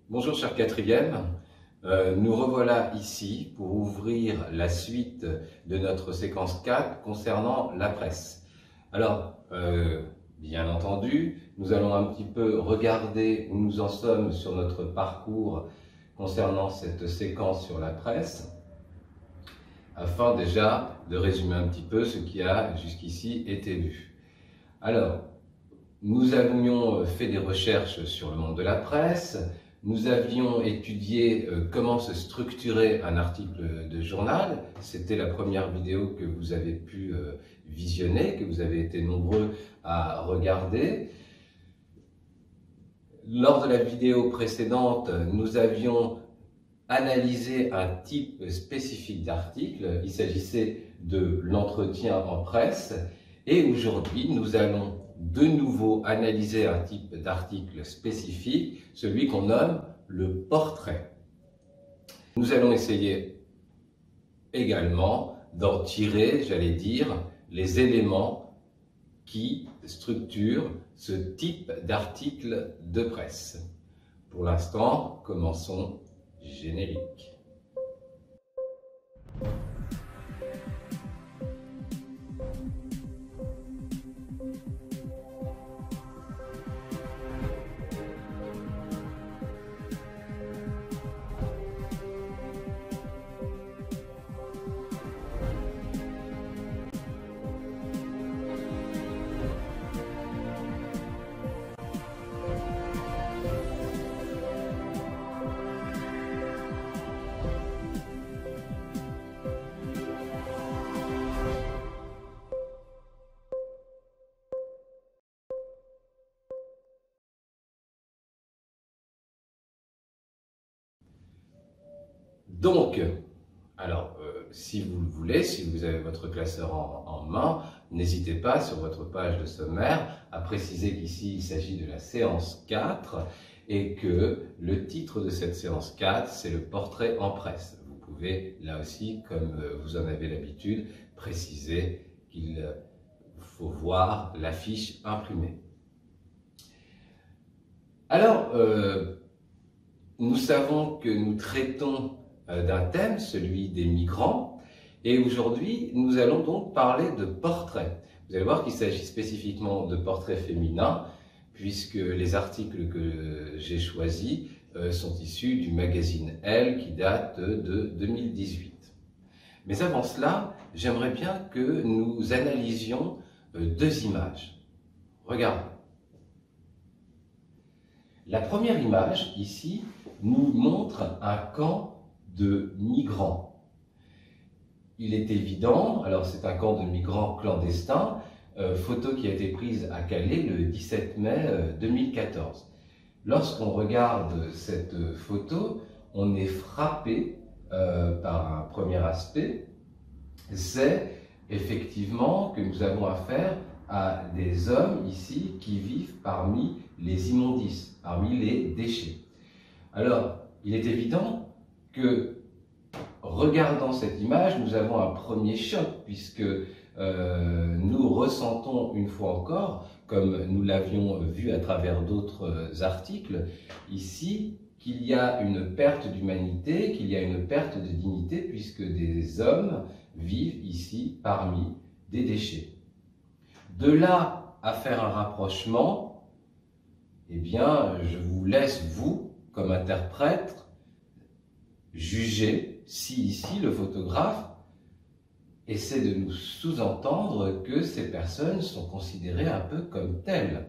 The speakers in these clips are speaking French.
Bonjour cher quatrième, nous revoilà ici pour ouvrir la suite de notre séquence 4 concernant la presse. Alors, bien entendu, nous allons un petit peu regarder où nous en sommes sur notre parcours concernant cette séquence sur la presse, afin déjà de résumer un petit peu ce qui a jusqu'ici été vu. Alors, nous avions fait des recherches sur le monde de la presse. Nous avions étudié comment se structurait un article de journal. C'était la première vidéo que vous avez pu visionner, que vous avez été nombreux à regarder. Lors de la vidéo précédente, nous avions analysé un type spécifique d'article. Il s'agissait de l'entretien en presse. Et aujourd'hui, nous allons de nouveau analyser un type d'article spécifique, celui qu'on nomme le portrait. Nous allons essayer également d'en tirer, j'allais dire, les éléments qui structurent ce type d'article de presse. Pour l'instant, commençons générique. Donc, alors, si vous le voulez, si vous avez votre classeur en main, n'hésitez pas sur votre page de sommaire à préciser qu'ici il s'agit de la séance 4 et que le titre de cette séance 4, c'est le portrait en presse. Vous pouvez, là aussi, comme vous en avez l'habitude, préciser qu'il faut voir l'affiche imprimée. Alors, nous savons que nous traitons d'un thème, celui des migrants, et aujourd'hui nous allons donc parler de portraits. Vous allez voir qu'il s'agit spécifiquement de portraits féminins, puisque les articles que j'ai choisis sont issus du magazine Elle qui date de 2018. Mais avant cela, j'aimerais bien que nous analysions deux images. Regardez. La première image, ici, nous montre un camp de migrants. Il est évident, alors c'est un camp de migrants clandestins, photo qui a été prise à Calais le 17 mai 2014. Lorsqu'on regarde cette photo, on est frappé par un premier aspect, c'est effectivement que nous avons affaire à des hommes ici qui vivent parmi les immondices, parmi les déchets. Alors, il est évident que, regardant cette image, nous avons un premier choc, puisque nous ressentons une fois encore, comme nous l'avions vu à travers d'autres articles, ici, qu'il y a une perte d'humanité, qu'il y a une perte de dignité, puisque des hommes vivent ici parmi des déchets. De là à faire un rapprochement, eh bien, je vous laisse, vous, comme interprète, juger si ici le photographe essaie de nous sous-entendre que ces personnes sont considérées un peu comme telles.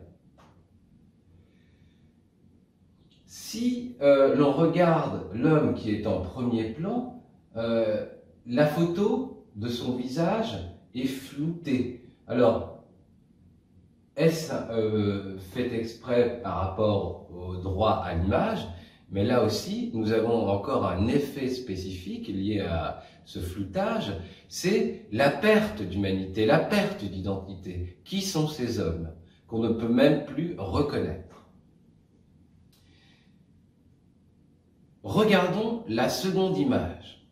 Si l'on regarde l'homme qui est en premier plan, la photo de son visage est floutée. Alors, est-ce fait exprès par rapport au droit à l'image? Mais là aussi, nous avons encore un effet spécifique lié à ce floutage, c'est la perte d'humanité, la perte d'identité. Qui sont ces hommes qu'on ne peut même plus reconnaître? Regardons la seconde image.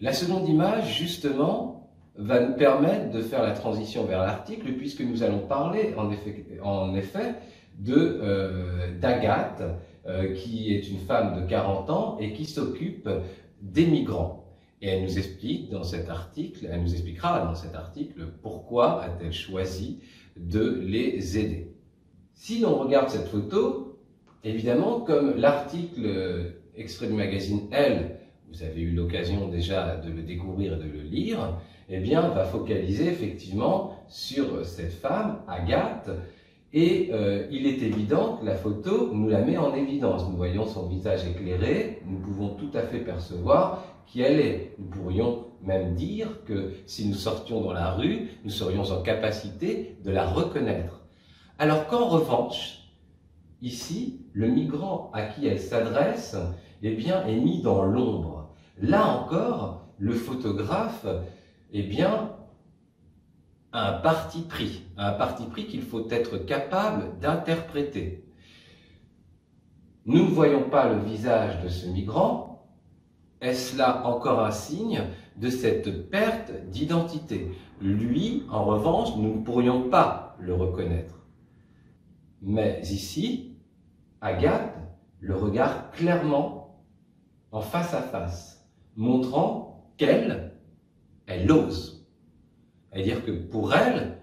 La seconde image, justement, va nous permettre de faire la transition vers l'article, puisque nous allons parler, en effet d'Agathe, qui est une femme de 40 ans et qui s'occupe des migrants. Et elle nous explique dans cet article, elle nous expliquera dans cet article pourquoi a-t-elle choisi de les aider. Si l'on regarde cette photo, évidemment, comme l'article extrait du magazine Elle, vous avez eu l'occasion déjà de le découvrir et de le lire, eh bien, va focaliser effectivement sur cette femme, Agathe, et il est évident que la photo nous la met en évidence. Nous voyons son visage éclairé, nous pouvons tout à fait percevoir qui elle est. Nous pourrions même dire que si nous sortions dans la rue, nous serions en capacité de la reconnaître. Alors qu'en revanche, ici, le migrant à qui elle s'adresse, eh bien, est mis dans l'ombre. Là encore, le photographe, eh bien, a un parti pris qu'il faut être capable d'interpréter. Nous ne voyons pas le visage de ce migrant. Est-ce là encore un signe de cette perte d'identité? Lui, en revanche, nous ne pourrions pas le reconnaître. Mais ici, Agathe le regarde clairement en face à face, montrant qu'elle ose. C'est-à-dire que pour elle,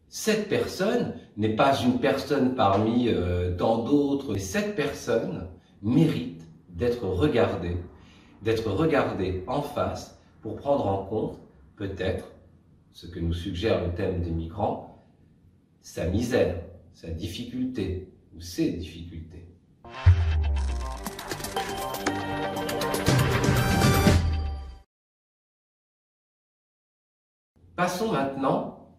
cette personne n'est pas une personne parmi tant d'autres. Cette personne mérite d'être regardée en face pour prendre en compte peut-être ce que nous suggère le thème des migrants, sa misère, sa difficulté ou ses difficultés. Passons maintenant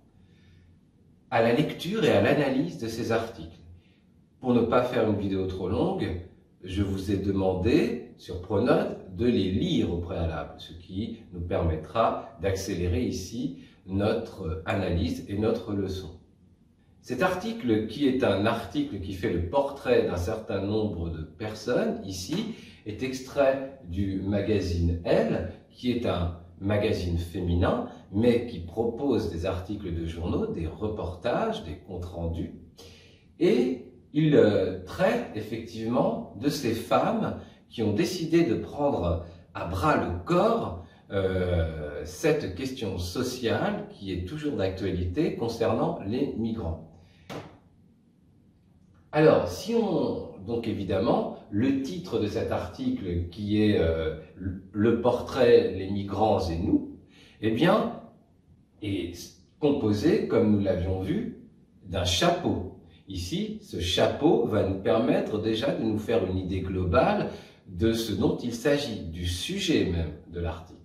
à la lecture et à l'analyse de ces articles. Pour ne pas faire une vidéo trop longue, je vous ai demandé sur Pronote de les lire au préalable, ce qui nous permettra d'accélérer ici notre analyse et notre leçon. Cet article, qui est un article qui fait le portrait d'un certain nombre de personnes, ici, est extrait du magazine Elle, qui est un magazine féminin, mais qui propose des articles de journaux, des reportages, des comptes rendus. Et il traite effectivement de ces femmes qui ont décidé de prendre à bras le corps cette question sociale qui est toujours d'actualité concernant les migrants. Alors, donc évidemment, le titre de cet article qui est le portrait, les migrants et nous, eh bien, est composé, comme nous l'avions vu, d'un chapeau. Ici, ce chapeau va nous permettre déjà de nous faire une idée globale de ce dont il s'agit, du sujet même de l'article.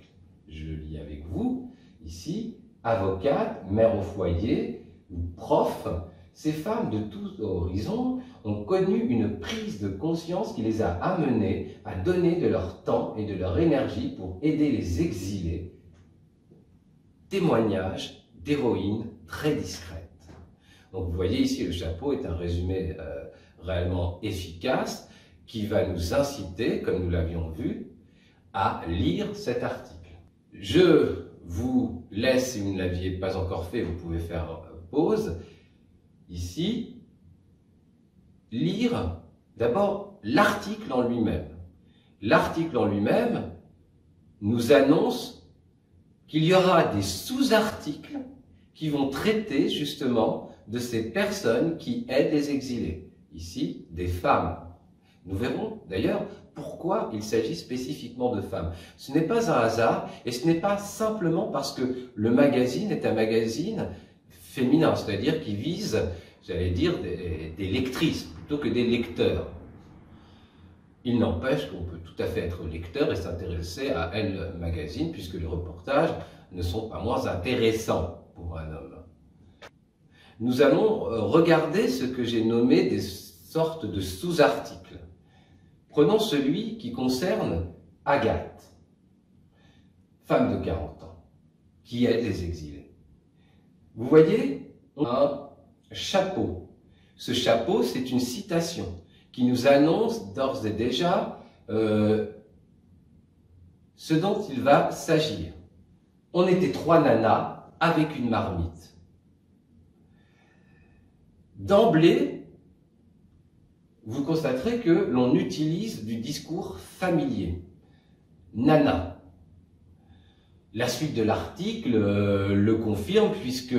Je lis avec vous, ici, avocate, mère au foyer, ou prof, ces femmes de tous horizons ont connu une prise de conscience qui les a amenées à donner de leur temps et de leur énergie pour aider les exilés. Témoignage d'héroïnes très discrètes. Donc vous voyez ici, le chapeau est un résumé réellement efficace qui va nous inciter, comme nous l'avions vu, à lire cet article. Je vous laisse, si vous ne l'aviez pas encore fait, vous pouvez faire pause. Ici, lire d'abord l'article en lui-même. L'article en lui-même nous annonce qu'il y aura des sous-articles qui vont traiter justement de ces personnes qui aident les exilés. Ici, des femmes. Nous verrons d'ailleurs pourquoi il s'agit spécifiquement de femmes. Ce n'est pas un hasard et ce n'est pas simplement parce que le magazine est un magazine féminin, c'est-à-dire qui vise, j'allais dire, des lectrices plutôt que des lecteurs. Il n'empêche qu'on peut tout à fait être lecteur et s'intéresser à Elle Magazine, puisque les reportages ne sont pas moins intéressants pour un homme. Nous allons regarder ce que j'ai nommé des sortes de sous-articles. Prenons celui qui concerne Agathe, femme de 40 ans, qui aide les exilés. Vous voyez, on a un chapeau. Ce chapeau, c'est une citation qui nous annonce d'ores et déjà ce dont il va s'agir. On était 3 nanas avec une marmite. D'emblée, vous constaterez que l'on utilise du discours familier. Nana. La suite de l'article le confirme puisque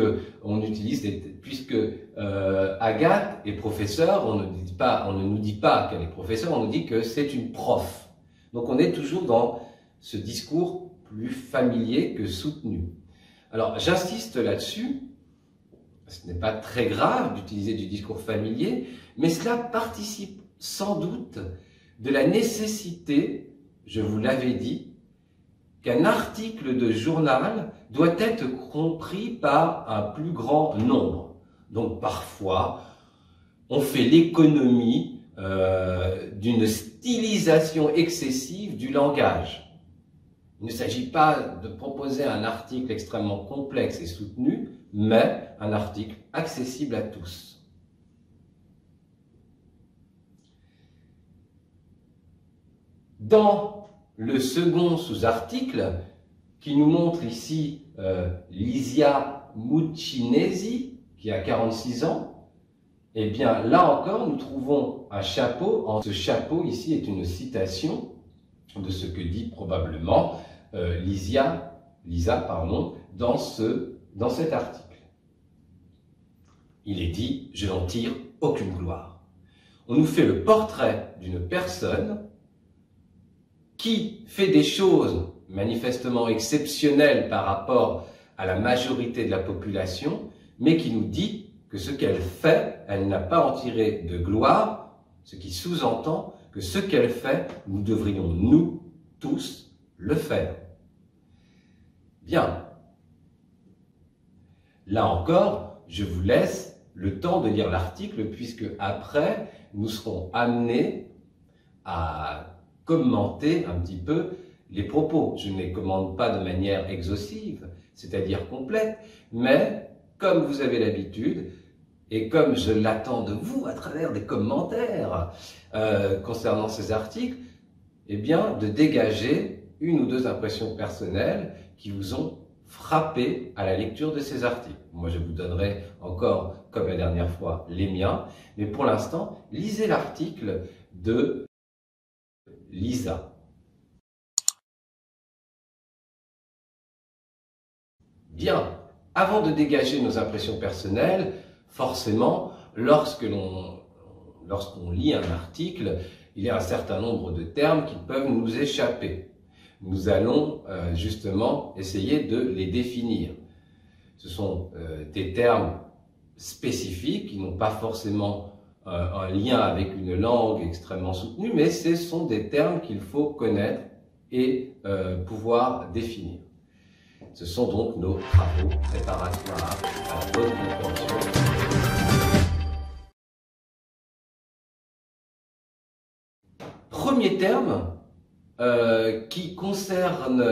Agathe est professeure, on ne nous dit pas qu'elle est professeure, on nous dit que c'est une prof. Donc on est toujours dans ce discours plus familier que soutenu. Alors j'insiste là-dessus, ce n'est pas très grave d'utiliser du discours familier, mais cela participe sans doute de la nécessité, je vous l'avais dit, qu'un article de journal doit être compris par un plus grand nombre. Donc parfois, on fait l'économie d'une stylisation excessive du langage. Il ne s'agit pas de proposer un article extrêmement complexe et soutenu, mais un article accessible à tous. Dans le second sous-article, qui nous montre ici Lysia Muccinesi, qui a 46 ans, eh bien là encore, nous trouvons un chapeau. Ce chapeau ici est une citation de ce que dit probablement Lisa, dans cet article. Il est dit « Je n'en tire aucune gloire ». On nous fait le portrait d'une personne qui fait des choses manifestement exceptionnelles par rapport à la majorité de la population, mais qui nous dit que ce qu'elle fait, elle n'a pas à en tirer de gloire, ce qui sous-entend que ce qu'elle fait, nous devrions, nous, tous, le faire. Bien. Là encore, je vous laisse le temps de lire l'article, puisque après, nous serons amenés à commenter un petit peu les propos. Je ne les commente pas de manière exhaustive, c'est-à-dire complète, mais comme vous avez l'habitude, et comme je l'attends de vous à travers des commentaires concernant ces articles, eh bien, de dégager une ou deux impressions personnelles qui vous ont frappé à la lecture de ces articles. Moi, je vous donnerai encore, comme la dernière fois, les miens, mais pour l'instant, lisez l'article de Lisa. Bien, avant de dégager nos impressions personnelles, forcément, lorsqu'on lit un article, il y a un certain nombre de termes qui peuvent nous échapper. Nous allons justement essayer de les définir. Ce sont des termes spécifiques qui n'ont pas forcément un lien avec une langue extrêmement soutenue, mais ce sont des termes qu'il faut connaître et pouvoir définir. Ce sont donc nos travaux préparatoires à la bonne compréhension. Premier terme qui concerne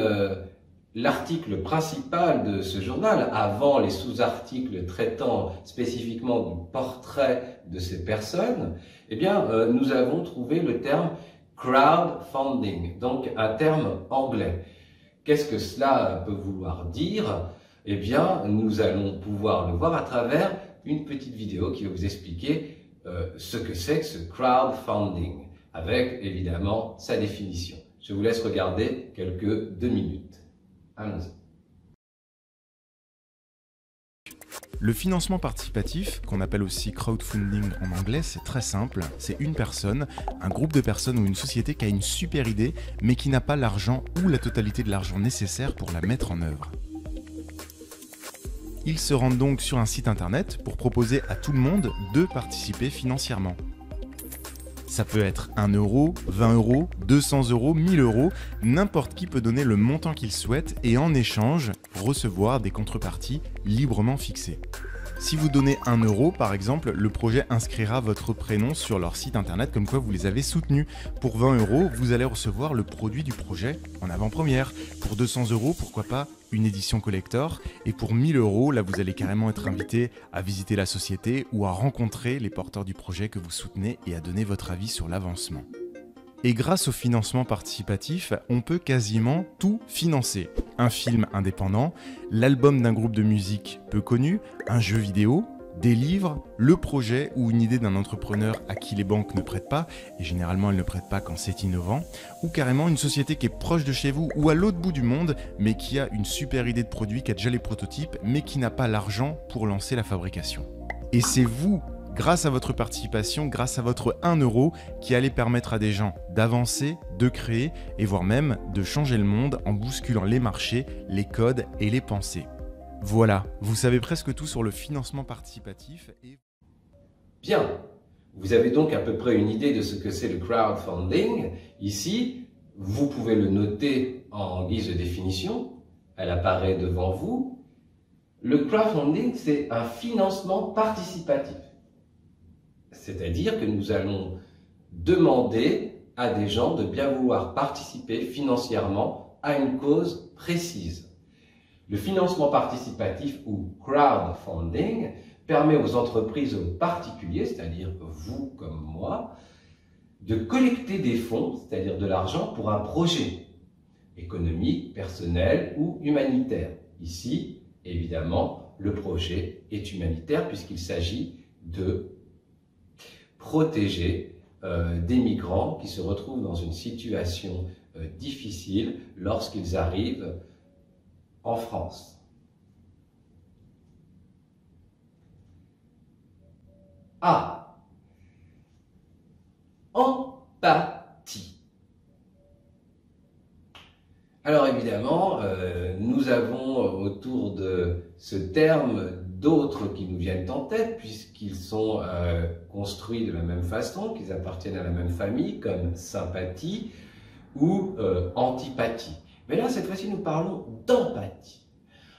l'article principal de ce journal, avant les sous-articles traitant spécifiquement du portrait de ces personnes, eh bien, nous avons trouvé le terme crowdfunding, donc un terme anglais. Qu'est-ce que cela peut vouloir dire? Eh bien, nous allons pouvoir le voir à travers une petite vidéo qui va vous expliquer ce que c'est que ce crowdfunding, avec évidemment sa définition. Je vous laisse regarder quelques 2 minutes. Allons-y. Le financement participatif, qu'on appelle aussi crowdfunding en anglais, c'est très simple. C'est une personne, un groupe de personnes ou une société qui a une super idée, mais qui n'a pas l'argent ou la totalité de l'argent nécessaire pour la mettre en œuvre. Ils se rendent donc sur un site internet pour proposer à tout le monde de participer financièrement. Ça peut être 1 euro, 20 euros, 200 euros, 1000 euros, n'importe qui peut donner le montant qu'il souhaite et en échange recevoir des contreparties librement fixées. Si vous donnez 1 euro par exemple, le projet inscrira votre prénom sur leur site internet comme quoi vous les avez soutenus. Pour 20 euros, vous allez recevoir le produit du projet en avant-première. Pour 200 euros, pourquoi pas une édition collector. Et pour 1000 euros, là vous allez carrément être invité à visiter la société ou à rencontrer les porteurs du projet que vous soutenez et à donner votre avis sur l'avancement. Et grâce au financement participatif, on peut quasiment tout financer. Un film indépendant, l'album d'un groupe de musique peu connu, un jeu vidéo, Des livres, le projet ou une idée d'un entrepreneur à qui les banques ne prêtent pas, et généralement elles ne prêtent pas quand c'est innovant, ou carrément une société qui est proche de chez vous ou à l'autre bout du monde, mais qui a une super idée de produit, qui a déjà les prototypes, mais qui n'a pas l'argent pour lancer la fabrication. Et c'est vous, grâce à votre participation, grâce à votre 1 euro, qui allez permettre à des gens d'avancer, de créer, et voire même de changer le monde en bousculant les marchés, les codes et les pensées. Voilà, vous savez presque tout sur le financement participatif. Bien, vous avez donc à peu près une idée de ce que c'est le crowdfunding. Ici, vous pouvez le noter en guise de définition, elle apparaît devant vous. Le crowdfunding, c'est un financement participatif. C'est-à-dire que nous allons demander à des gens de bien vouloir participer financièrement à une cause précise. Le financement participatif ou crowdfunding permet aux entreprises et aux particuliers, c'est-à-dire vous comme moi, de collecter des fonds, c'est-à-dire de l'argent pour un projet économique, personnel ou humanitaire. Ici, évidemment, le projet est humanitaire puisqu'il s'agit de protéger des migrants qui se retrouvent dans une situation difficile lorsqu'ils arrivent en France. Ah, empathie. Alors évidemment, nous avons autour de ce terme d'autres qui nous viennent en tête puisqu'ils sont construits de la même façon, qu'ils appartiennent à la même famille, comme sympathie ou antipathie. Mais là, cette fois-ci, nous parlons d'empathie.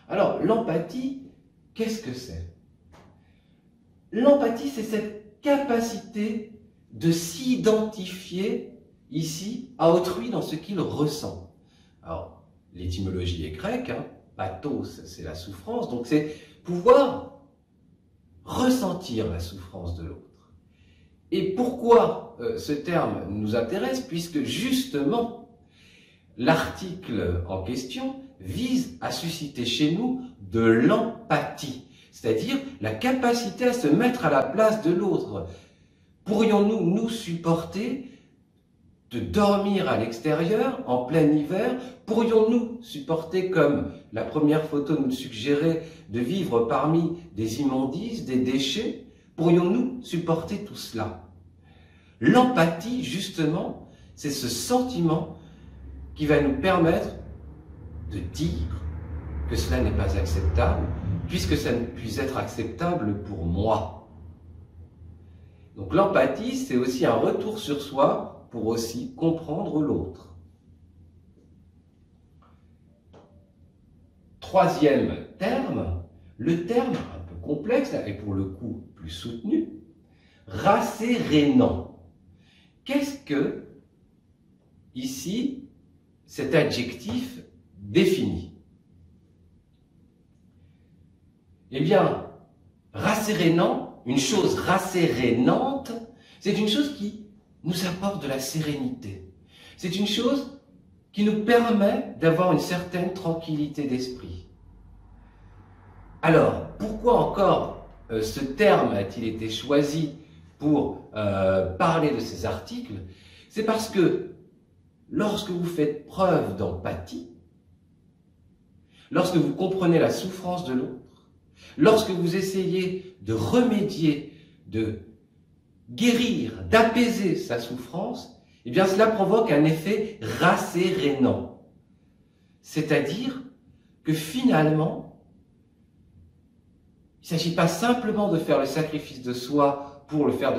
Alors, l'empathie, qu'est-ce que c'est? L'empathie, c'est cette capacité de s'identifier ici à autrui dans ce qu'il ressent. Alors, l'étymologie est grecque, hein, pathos, c'est la souffrance, donc c'est pouvoir ressentir la souffrance de l'autre. Et pourquoi ce terme nous intéresse? Puisque justement, l'article en question vise à susciter chez nous de l'empathie, c'est-à-dire la capacité à se mettre à la place de l'autre. Pourrions-nous nous supporter de dormir à l'extérieur en plein hiver? Pourrions-nous supporter, comme la première photo nous le suggérait, de vivre parmi des immondices, des déchets? Pourrions-nous supporter tout cela? L'empathie, justement, c'est ce sentiment qui va nous permettre de dire que cela n'est pas acceptable, puisque ça ne puisse être acceptable pour moi. Donc l'empathie, c'est aussi un retour sur soi pour aussi comprendre l'autre. Troisième terme, le terme un peu complexe et pour le coup plus soutenu, rassérénant. Qu'est-ce que, ici, cet adjectif défini? Eh bien, rassérénant, une chose rassérénante, c'est une chose qui nous apporte de la sérénité. C'est une chose qui nous permet d'avoir une certaine tranquillité d'esprit. Alors, pourquoi encore ce terme a-t-il été choisi pour parler de ces articles? C'est parce que lorsque vous faites preuve d'empathie, lorsque vous comprenez la souffrance de l'autre, lorsque vous essayez de remédier, de guérir, d'apaiser sa souffrance, eh bien cela provoque un effet rassérénant. C'est-à-dire que finalement, il ne s'agit pas simplement de faire le sacrifice de soi pour faire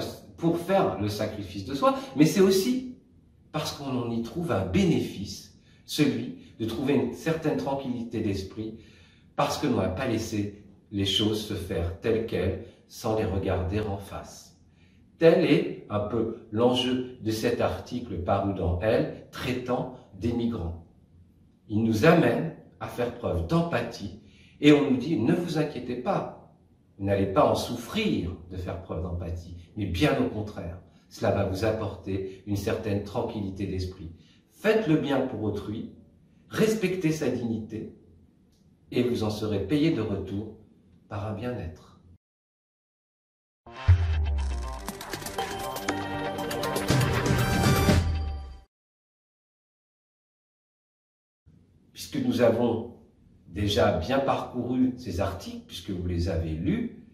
le sacrifice de soi, mais c'est aussi parce qu'on en y trouve un bénéfice, celui de trouver une certaine tranquillité d'esprit, parce que l'on n'a pas laissé les choses se faire telles quelles, sans les regarder en face. Tel est un peu l'enjeu de cet article paru dans Elle, traitant des migrants. Il nous amène à faire preuve d'empathie, et on nous dit, ne vous inquiétez pas, vous n'allez pas en souffrir de faire preuve d'empathie, mais bien au contraire. Cela va vous apporter une certaine tranquillité d'esprit. Faites le bien pour autrui, respectez sa dignité, et vous en serez payé de retour par un bien-être. puisque nous avons déjà bien parcouru ces articles, puisque vous les avez lus,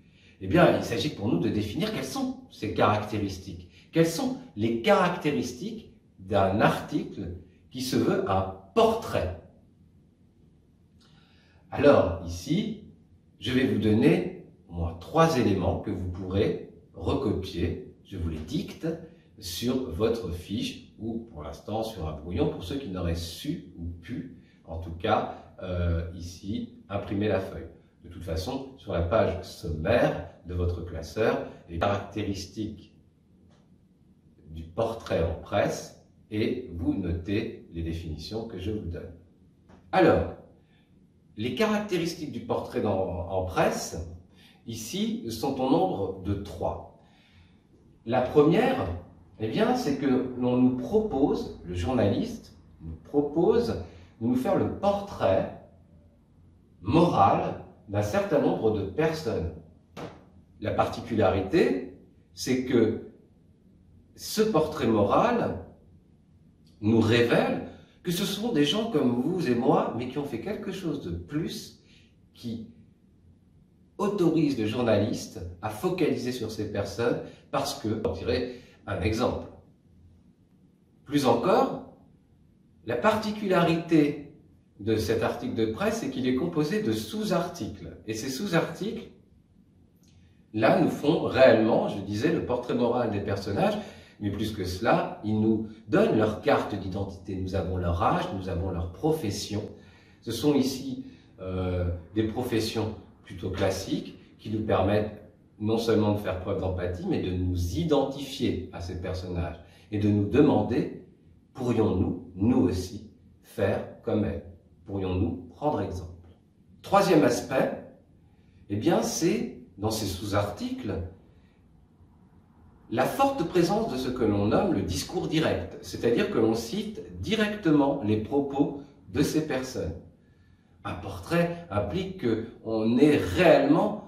eh bien, il s'agit pour nous de définir quelles sont ces caractéristiques. Quelles sont les caractéristiques d'un article qui se veut un portrait? Alors, ici, je vais vous donner au moins 3 éléments que vous pourrez recopier, je vous les dicte, sur votre fiche ou pour l'instant sur un brouillon pour ceux qui n'auraient su ou pu, en tout cas, ici, imprimer la feuille. De toute façon, sur la page sommaire de votre classeur, les caractéristiques du portrait en presse et vous notez les définitions que je vous donne. Alors, les caractéristiques du portrait en presse, ici, sont au nombre de 3. La première, eh bien, c'est que l'on nous propose, le journaliste nous propose de nous faire le portrait moral d'un certain nombre de personnes. La particularité, c'est que ce portrait moral nous révèle que ce sont des gens comme vous et moi, mais qui ont fait quelque chose de plus, qui autorise le journaliste à focaliser sur ces personnes parce que, on dirait un exemple. Plus encore, la particularité de cet article de presse, c'est qu'il est composé de sous-articles. Et ces sous-articles, là, nous font réellement, je disais, le portrait moral des personnages, mais plus que cela, ils nous donnent leur carte d'identité. Nous avons leur âge, nous avons leur profession. Ce sont ici des professions plutôt classiques qui nous permettent non seulement de faire preuve d'empathie, mais de nous identifier à ces personnages et de nous demander, pourrions-nous, nous aussi, faire comme elles? Pourrions-nous prendre exemple? Troisième aspect, eh bien, c'est, dans ces sous-articles, la forte présence de ce que l'on nomme le discours direct, c'est-à-dire que l'on cite directement les propos de ces personnes. Un portrait implique qu'on ait réellement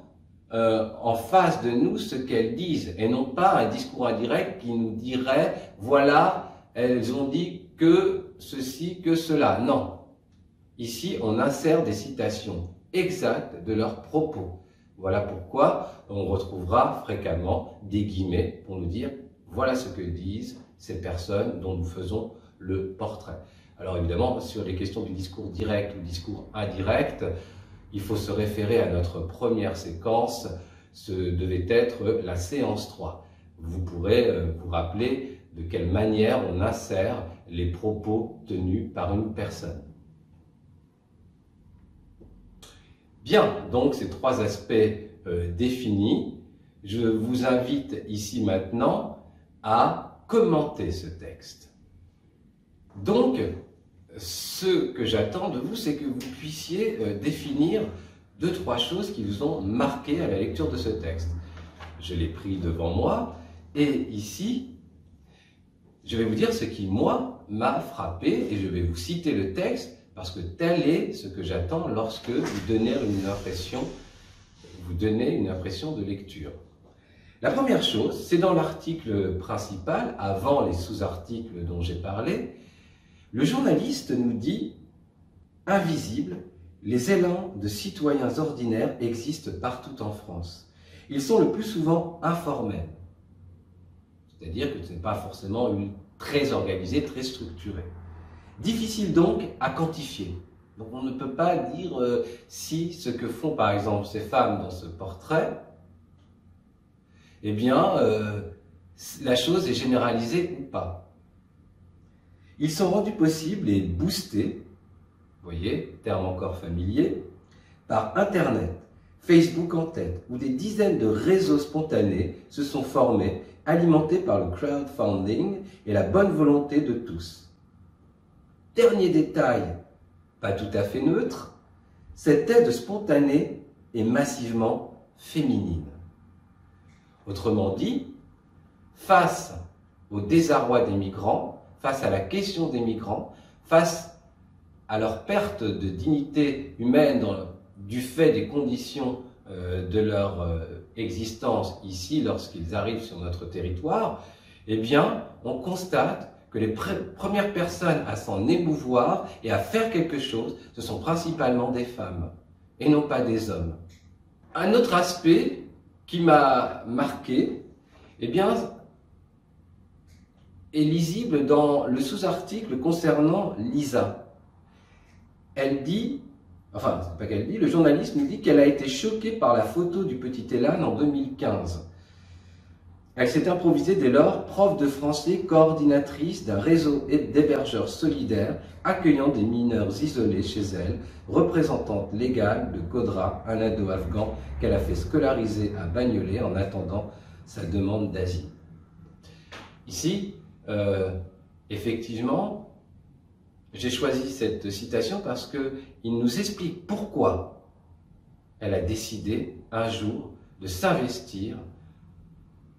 en face de nous ce qu'elles disent, et non pas un discours indirect qui nous dirait « voilà, elles ont dit que ceci, que cela ». Non. Ici, on insère des citations exactes de leurs propos. Voilà pourquoi on retrouvera fréquemment des guillemets pour nous dire « voilà ce que disent ces personnes dont nous faisons le portrait ». Alors évidemment, sur les questions du discours direct ou discours indirect, il faut se référer à notre première séquence, ce devait être la séance 3. Vous pourrez vous rappeler de quelle manière on insère les propos tenus par une personne. Bien, donc ces 3 aspects définis, je vous invite ici maintenant à commenter ce texte. Donc, ce que j'attends de vous, c'est que vous puissiez définir 2-3 choses qui vous ont marqué à la lecture de ce texte. Je l'ai pris devant moi et ici, je vais vous dire ce qui, moi, m'a frappé et je vais vous citer le texte parce que tel est ce que j'attends lorsque vous donnez une impression de lecture. La première chose, c'est dans l'article principal, avant les sous-articles dont j'ai parlé, le journaliste nous dit « Invisibles, les élans de citoyens ordinaires existent partout en France. Ils sont le plus souvent informels. » C'est-à-dire que ce n'est pas forcément très organisé, très structuré. Difficile donc à quantifier. Donc on ne peut pas dire si ce que font par exemple ces femmes dans ce portrait, eh bien la chose est généralisée ou pas. Ils sont rendus possibles et boostés, vous voyez, terme encore familier, par Internet, Facebook en tête, où des dizaines de réseaux spontanés se sont formés, alimentés par le crowdfunding et la bonne volonté de tous. Dernier détail, pas tout à fait neutre, cette aide spontanée est massivement féminine. Autrement dit, face au désarroi des migrants, face à la question des migrants, face à leur perte de dignité humaine du fait des conditions de leur existence ici lorsqu'ils arrivent sur notre territoire, eh bien, on constate que les premières personnes à s'en émouvoir et à faire quelque chose, ce sont principalement des femmes et non pas des hommes. Un autre aspect qui m'a marqué, eh bien, est lisible dans le sous-article concernant Lisa. Elle dit, enfin, c'est pas qu'elle dit, le journaliste nous dit qu'elle a été choquée par la photo du petit Elan en 2015. Elle s'est improvisée dès lors prof de français, coordinatrice d'un réseau d'hébergeurs solidaires accueillant des mineurs isolés chez elle, représentante légale de Kodra, un ado-afghan qu'elle a fait scolariser à Bagnolet en attendant sa demande d'asile. Ici, effectivement, j'ai choisi cette citation parce qu'il nous explique pourquoi elle a décidé un jour de s'investir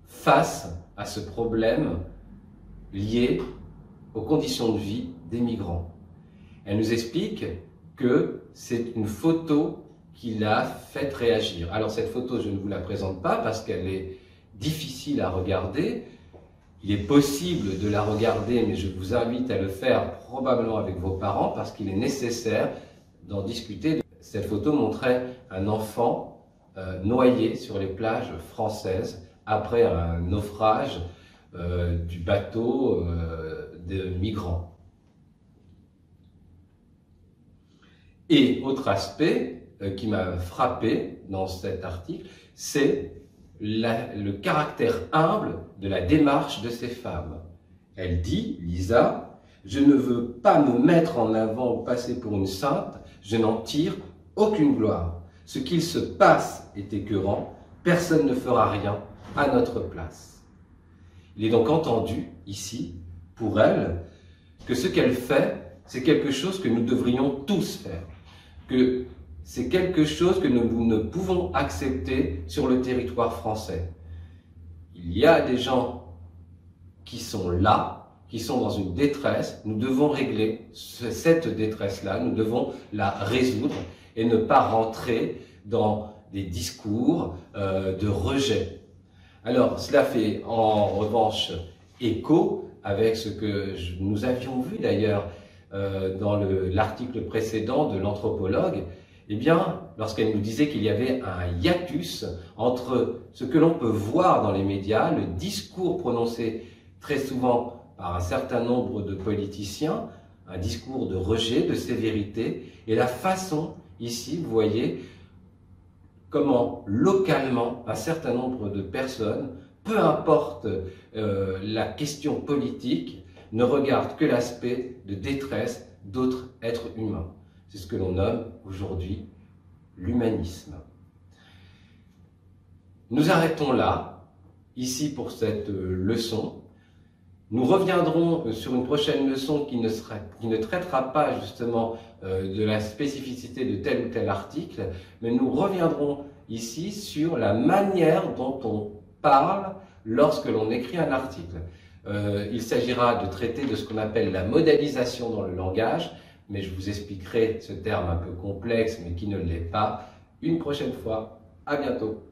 face à ce problème lié aux conditions de vie des migrants. Elle nous explique que c'est une photo qui l'a fait réagir. Alors cette photo, je ne vous la présente pas parce qu'elle est difficile à regarder. Il est possible de la regarder, mais je vous invite à le faire probablement avec vos parents parce qu'il est nécessaire d'en discuter. Cette photo montrait un enfant noyé sur les plages françaises après un naufrage du bateau de migrants. Et autre aspect qui m'a frappé dans cet article, c'est le caractère humble de la démarche de ces femmes. Elle dit, Lisa, « Je ne veux pas me mettre en avant ou passer pour une sainte, je n'en tire aucune gloire. Ce qu'il se passe est écœurant, personne ne fera rien à notre place. » Il est donc entendu, ici, pour elle, que ce qu'elle fait, c'est quelque chose que nous devrions tous faire, que c'est quelque chose que nous ne pouvons accepter sur le territoire français. Il y a des gens qui sont là, qui sont dans une détresse, nous devons régler cette détresse-là, nous devons la résoudre et ne pas rentrer dans des discours de rejet. Alors, cela fait en revanche écho avec ce que nous avions vu d'ailleurs dans l'article précédent de l'anthropologue. Eh bien, lorsqu'elle nous disait qu'il y avait un hiatus entre ce que l'on peut voir dans les médias, le discours prononcé très souvent par un certain nombre de politiciens, un discours de rejet, de sévérité, et la façon, ici, vous voyez, comment localement un certain nombre de personnes, peu importe la question politique, ne regardent que l'aspect de détresse d'autres êtres humains. C'est ce que l'on nomme aujourd'hui l'humanisme. Nous arrêtons là, ici pour cette leçon. Nous reviendrons sur une prochaine leçon qui ne traitera pas justement de la spécificité de tel ou tel article, mais nous reviendrons ici sur la manière dont on parle lorsque l'on écrit un article. Il s'agira de traiter de ce qu'on appelle la modalisation dans le langage, mais je vous expliquerai ce terme un peu complexe, mais qui ne l'est pas, une prochaine fois. À bientôt.